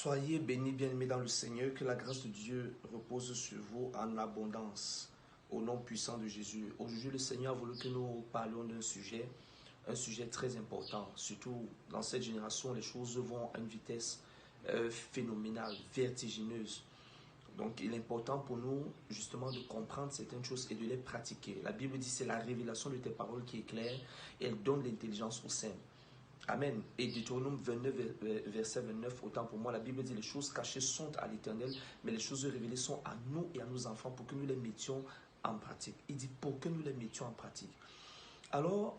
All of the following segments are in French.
Soyez bénis, bien-aimés dans le Seigneur, que la grâce de Dieu repose sur vous en abondance, au nom puissant de Jésus. Aujourd'hui, le Seigneur a voulu que nous parlions d'un sujet, un sujet très important. Surtout dans cette génération, les choses vont à une vitesse phénoménale, vertigineuse. Donc, il est important pour nous, justement, de comprendre certaines choses et de les pratiquer. La Bible dit, c'est la révélation de tes paroles qui est claire et elle donne l'intelligence aux saints. Amen. Et Deutéronome 29, verset 29, autant pour moi, la Bible dit, les choses cachées sont à l'Éternel, mais les choses révélées sont à nous et à nos enfants pour que nous les mettions en pratique. Il dit, pour que nous les mettions en pratique. Alors,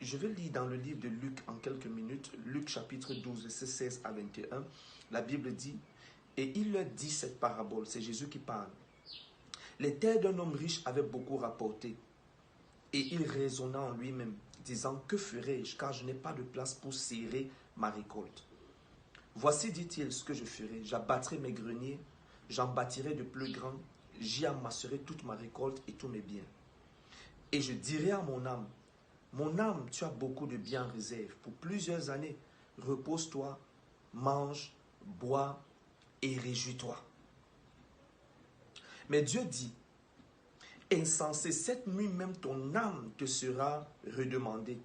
je vais lire dans le livre de Luc en quelques minutes, Luc chapitre 12, verset 16 à 21. La Bible dit, et il leur dit cette parabole, c'est Jésus qui parle. Les terres d'un homme riche avaient beaucoup rapporté, et il raisonna en lui-même, disant, que ferai-je, car je n'ai pas de place pour serrer ma récolte. Voici, dit-il, ce que je ferai. J'abattrai mes greniers, j'en bâtirai de plus grands, j'y amasserai toute ma récolte et tous mes biens. Et je dirai à mon âme, tu as beaucoup de biens en réserve. Pour plusieurs années, repose-toi, mange, bois et réjouis-toi. Mais Dieu dit, insensé, cette nuit même ton âme te sera redemandée.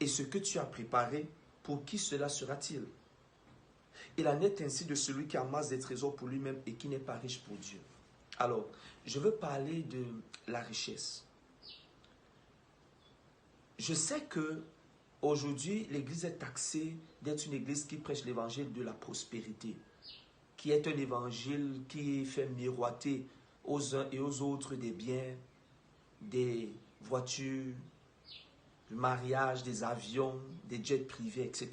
Et ce que tu as préparé, pour qui cela sera-t-il? Il en est ainsi de celui qui amasse des trésors pour lui-même et qui n'est pas riche pour Dieu. Alors, je veux parler de la richesse. Je sais que aujourd'hui, l'Église est taxée d'être une Église qui prêche l'évangile de la prospérité, qui est un évangile qui fait miroiter aux uns et aux autres des biens, des voitures, du mariage, des avions, des jets privés, etc.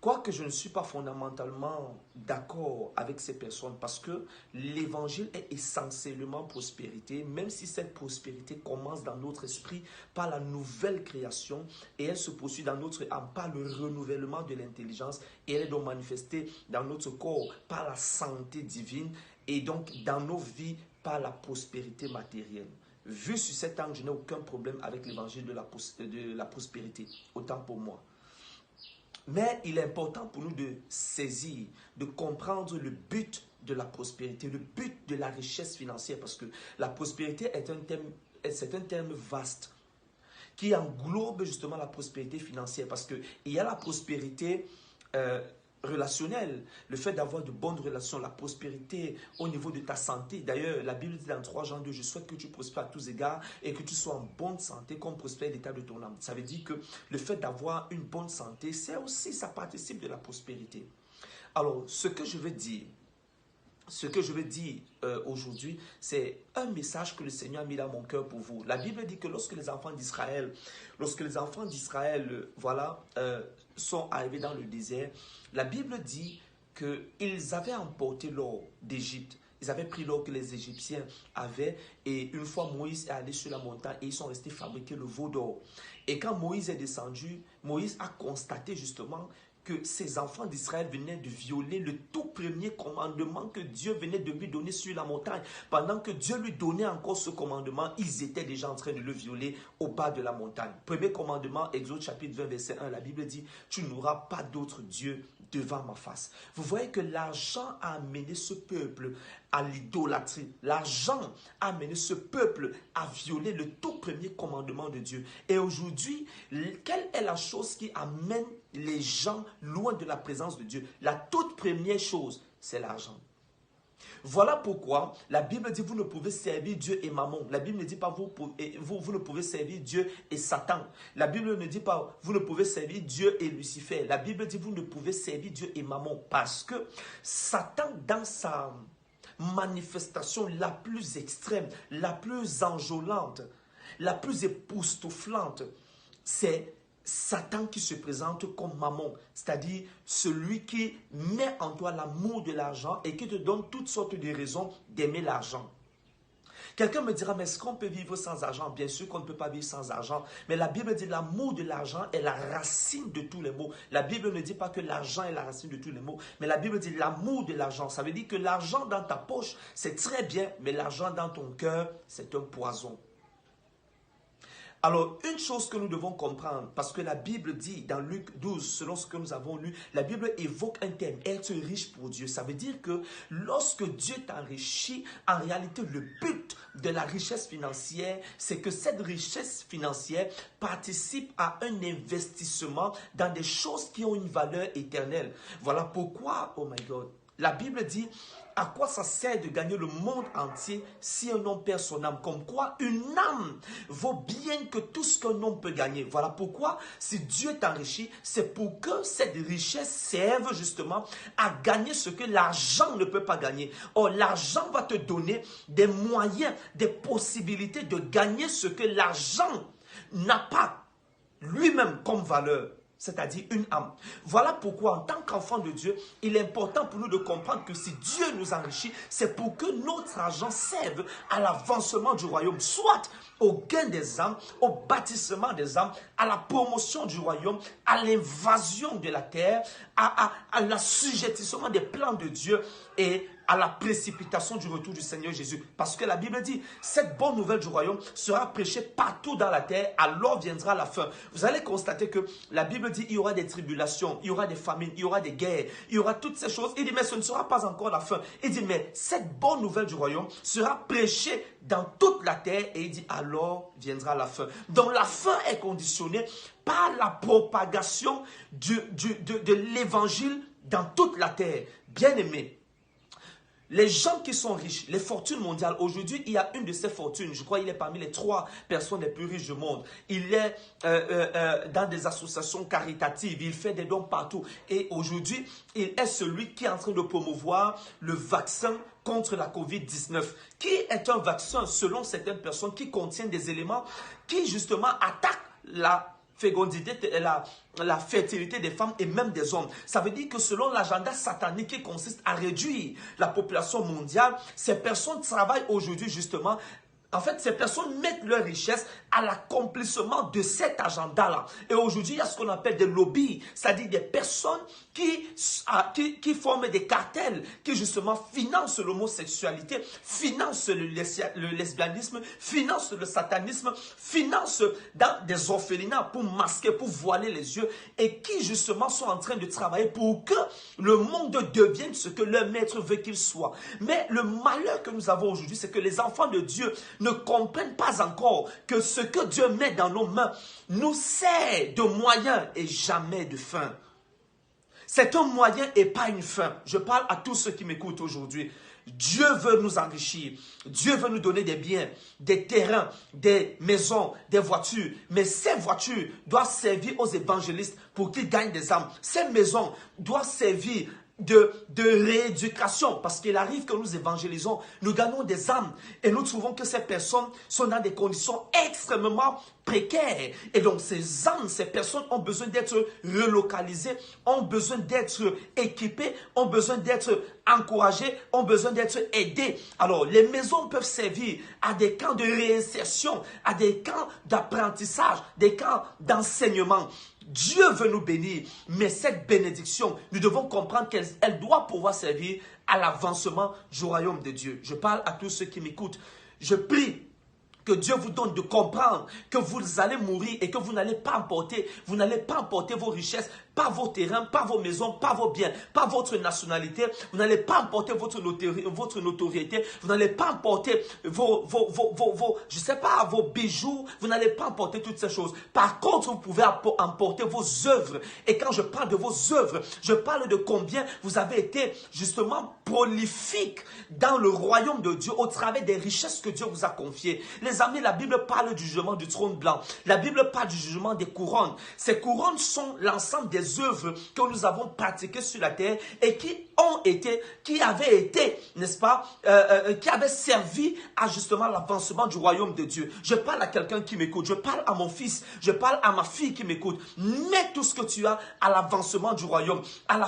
Quoique je ne suis pas fondamentalement d'accord avec ces personnes parce que l'évangile est essentiellement prospérité, même si cette prospérité commence dans notre esprit par la nouvelle création et elle se poursuit dans notre âme par le renouvellement de l'intelligence et elle est donc manifestée dans notre corps par la santé divine et donc dans nos vies par la prospérité matérielle. Vu sur cet angle, je n'ai aucun problème avec l'évangile de la prospérité, autant pour moi. Mais il est important pour nous de saisir, de comprendre le but de la prospérité, le but de la richesse financière, parce que la prospérité c'est un terme vaste qui englobe justement la prospérité financière, parce qu'il y a la prospérité relationnelle, le fait d'avoir de bonnes relations, la prospérité au niveau de ta santé. D'ailleurs, la Bible dit dans 3 Jean 2, je souhaite que tu prospères à tous égards et que tu sois en bonne santé comme prospère l'état de ton âme. Ça veut dire que le fait d'avoir une bonne santé, c'est aussi, ça participe de la prospérité. Alors, ce que je veux dire aujourd'hui, c'est un message que le Seigneur a mis dans mon cœur pour vous. La Bible dit que lorsque les enfants d'Israël, sont arrivés dans le désert, la Bible dit qu'ils avaient emporté l'or d'Égypte. Ils avaient pris l'or que les Égyptiens avaient et une fois Moïse est allé sur la montagne et ils sont restés fabriquer le veau d'or. Et quand Moïse est descendu, Moïse a constaté justement que ces enfants d'Israël venaient de violer le tout premier commandement que Dieu venait de lui donner sur la montagne. Pendant que Dieu lui donnait encore ce commandement, ils étaient déjà en train de le violer au bas de la montagne. Premier commandement, Exode chapitre 20, verset 1, la Bible dit « Tu n'auras pas d'autre Dieu devant ma face ». Vous voyez que l'argent a amené ce peuple à l'idolâtrie. L'argent a amené ce peuple à violer le tout premier commandement de Dieu. Et aujourd'hui, quelle est la chose qui amène les gens loin de la présence de Dieu? La toute première chose, c'est l'argent. Voilà pourquoi la Bible dit vous ne pouvez servir Dieu et Mammon. La Bible ne dit pas vous ne pouvez servir Dieu et Satan. La Bible ne dit pas vous ne pouvez servir Dieu et Lucifer. La Bible dit vous ne pouvez servir Dieu et Mammon parce que Satan dans sa manifestation la plus extrême, la plus enjôlante, la plus époustouflante, c'est Satan qui se présente comme Mammon, c'est-à-dire celui qui met en toi l'amour de l'argent et qui te donne toutes sortes de raisons d'aimer l'argent. Quelqu'un me dira, mais est-ce qu'on peut vivre sans argent? Bien sûr qu'on ne peut pas vivre sans argent, mais la Bible dit l'amour de l'argent est la racine de tous les maux. La Bible ne dit pas que l'argent est la racine de tous les maux, mais la Bible dit l'amour de l'argent. Ça veut dire que l'argent dans ta poche, c'est très bien, mais l'argent dans ton cœur, c'est un poison. Alors, une chose que nous devons comprendre, parce que la Bible dit dans Luc 12, selon ce que nous avons lu, la Bible évoque un thème, être riche pour Dieu. Ça veut dire que lorsque Dieu t'enrichit, en réalité, le but de la richesse financière, c'est que cette richesse financière participe à un investissement dans des choses qui ont une valeur éternelle. Voilà pourquoi, oh my God, la Bible dit, à quoi ça sert de gagner le monde entier si un homme perd son âme? Comme quoi une âme vaut bien que tout ce qu'un homme peut gagner. Voilà pourquoi si Dieu t'enrichit, c'est pour que cette richesse serve justement à gagner ce que l'argent ne peut pas gagner. Or, l'argent va te donner des moyens, des possibilités de gagner ce que l'argent n'a pas lui-même comme valeur. C'est-à-dire une âme. Voilà pourquoi, en tant qu'enfant de Dieu, il est important pour nous de comprendre que si Dieu nous enrichit, c'est pour que notre argent serve à l'avancement du royaume, soit au gain des âmes, au bâtissement des âmes, à la promotion du royaume, à l'invasion de la terre, à l'assujettissement des plans de Dieu et à la précipitation du retour du Seigneur Jésus. Parce que la Bible dit, cette bonne nouvelle du royaume sera prêchée partout dans la terre, alors viendra la fin. Vous allez constater que la Bible dit, il y aura des tribulations, il y aura des famines, il y aura des guerres, il y aura toutes ces choses. Il dit, mais ce ne sera pas encore la fin. Il dit, mais cette bonne nouvelle du royaume sera prêchée dans toute la terre, et il dit, alors viendra la fin. Donc la fin est conditionnée par la propagation de l'évangile dans toute la terre. Bien aimé, les gens qui sont riches, les fortunes mondiales, aujourd'hui, il y a une de ces fortunes, je crois qu'il est parmi les 3 personnes les plus riches du monde. Il est dans des associations caritatives, il fait des dons partout. Et aujourd'hui, il est celui qui est en train de promouvoir le vaccin contre la COVID-19, qui est un vaccin, selon certaines personnes, qui contient des éléments qui, justement, attaquent la fécondité, la fertilité des femmes et même des hommes. Ça veut dire que selon l'agenda satanique qui consiste à réduire la population mondiale, ces personnes travaillent aujourd'hui justement. En fait, ces personnes mettent leur richesse à l'accomplissement de cet agenda-là. Et aujourd'hui, il y a ce qu'on appelle des lobbies, c'est-à-dire des personnes qui forment des cartels, qui justement financent l'homosexualité, financent le lesbianisme, financent le satanisme, financent dans des orphelinats pour masquer, pour voiler les yeux, et qui justement sont en train de travailler pour que le monde devienne ce que leur maître veut qu'il soit. Mais le malheur que nous avons aujourd'hui, c'est que les enfants de Dieu ne comprennent pas encore que ce que Dieu met dans nos mains nous sert de moyen et jamais de fin. C'est un moyen et pas une fin. Je parle à tous ceux qui m'écoutent aujourd'hui. Dieu veut nous enrichir. Dieu veut nous donner des biens, des terrains, des maisons, des voitures. Mais ces voitures doivent servir aux évangélistes pour qu'ils gagnent des âmes. Ces maisons doivent servir de rééducation, parce qu'il arrive que nous évangélisons, nous gagnons des âmes et nous trouvons que ces personnes sont dans des conditions extrêmement précaires. Et donc ces âmes, ces personnes ont besoin d'être relocalisées, ont besoin d'être équipées, ont besoin d'être encouragées, ont besoin d'être aidées. Alors les maisons peuvent servir à des camps de réinsertion, à des camps d'apprentissage, des camps d'enseignement. Dieu veut nous bénir, mais cette bénédiction, nous devons comprendre qu'elle doit pouvoir servir à l'avancement du royaume de Dieu. Je parle à tous ceux qui m'écoutent. Je prie que Dieu vous donne de comprendre que vous allez mourir et que vous n'allez pas emporter vos richesses, pas vos terrains, pas vos maisons, pas vos biens, pas votre nationalité. Vous n'allez pas emporter votre notoriété. Vous n'allez pas emporter vos bijoux. Vous n'allez pas emporter toutes ces choses. Par contre, vous pouvez emporter vos œuvres. Et quand je parle de vos œuvres, je parle de combien vous avez été justement prolifique dans le royaume de Dieu au travers des richesses que Dieu vous a confiées. Les amis, la Bible parle du jugement du trône blanc. La Bible parle du jugement des couronnes. Ces couronnes sont l'ensemble des œuvres que nous avons pratiquées sur la terre et qui avaient été, n'est-ce pas, qui avaient servi à justement l'avancement du royaume de Dieu. Je parle à quelqu'un qui m'écoute, je parle à mon fils, je parle à ma fille qui m'écoute. Mets tout ce que tu as à l'avancement du royaume, à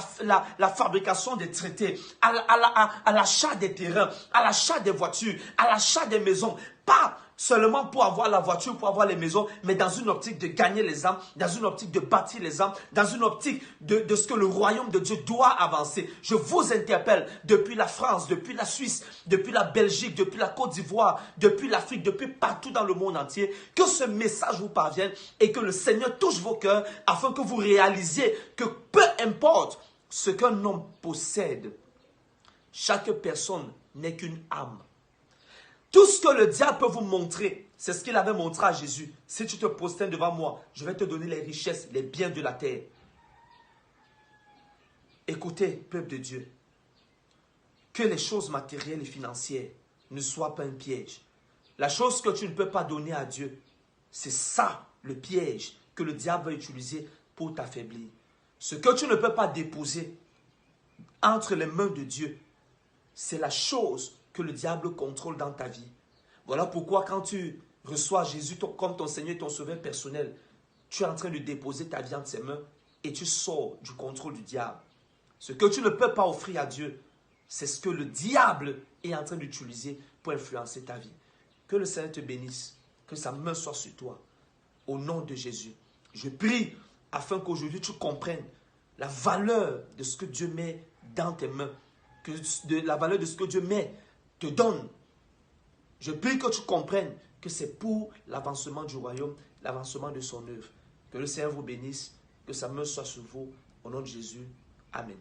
la fabrication des traités, à l'achat des terrains, à l'achat des voitures, à l'achat des maisons. Pas seulement pour avoir la voiture, pour avoir les maisons, mais dans une optique de gagner les âmes, dans une optique de bâtir les âmes, dans une optique de ce que le royaume de Dieu doit avancer. Je vous interpelle depuis la France, depuis la Suisse, depuis la Belgique, depuis la Côte d'Ivoire, depuis l'Afrique, depuis partout dans le monde entier, que ce message vous parvienne et que le Seigneur touche vos cœurs afin que vous réalisiez que peu importe ce qu'un homme possède, chaque personne n'est qu'une âme. Tout ce que le diable peut vous montrer, c'est ce qu'il avait montré à Jésus. Si tu te prosternes devant moi, je vais te donner les richesses, les biens de la terre. Écoutez, peuple de Dieu, que les choses matérielles et financières ne soient pas un piège. La chose que tu ne peux pas donner à Dieu, c'est ça le piège que le diable va utiliser pour t'affaiblir. Ce que tu ne peux pas déposer entre les mains de Dieu, c'est la chose que le diable contrôle dans ta vie. Voilà pourquoi quand tu reçois Jésus comme ton Seigneur et ton Sauveur personnel, tu es en train de déposer ta vie entre ses mains et tu sors du contrôle du diable. Ce que tu ne peux pas offrir à Dieu, c'est ce que le diable est en train d'utiliser pour influencer ta vie. Que le Seigneur te bénisse, que sa main soit sur toi. Au nom de Jésus, je prie afin qu'aujourd'hui tu comprennes la valeur de ce que Dieu met dans tes mains, la valeur de ce que Dieu te donne. Je prie que tu comprennes que c'est pour l'avancement du royaume, l'avancement de son œuvre. Que le Seigneur vous bénisse, que sa main soit sur vous. Au nom de Jésus, Amen.